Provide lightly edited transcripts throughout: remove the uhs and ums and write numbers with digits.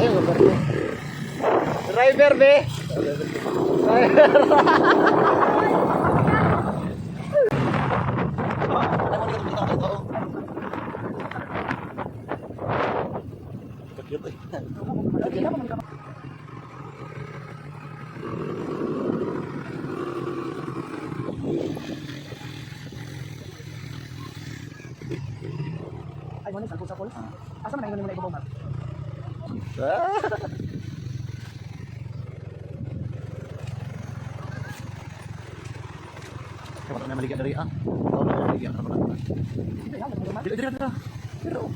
Ayun, driver, be. Ay, mo ni sakol-sakol. Asa man ingon mo na ibabaw, Mar? Kamu na maligyan dari ah. Kau na maligyan apa nak? Dira. Pero.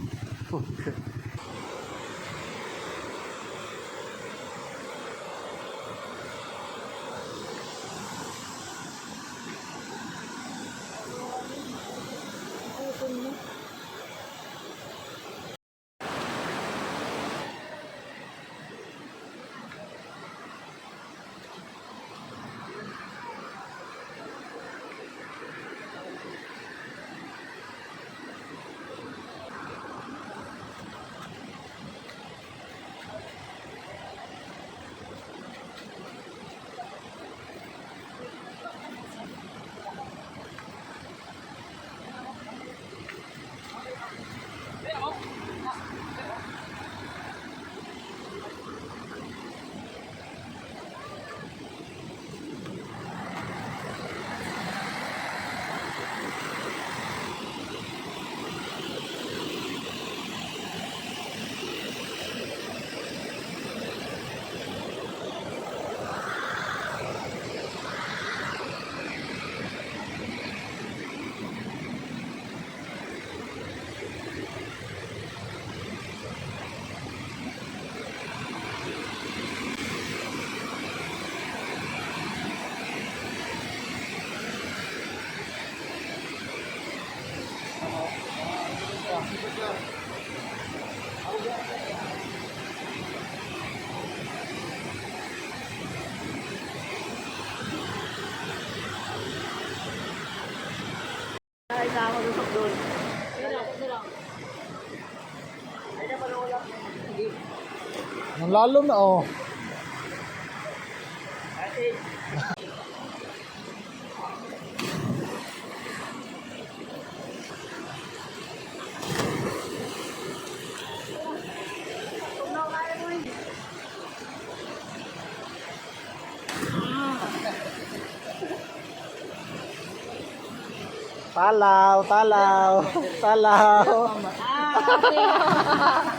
Ay, sama lusok doon. Ang lalo na oh. Talaw. Ah, okay.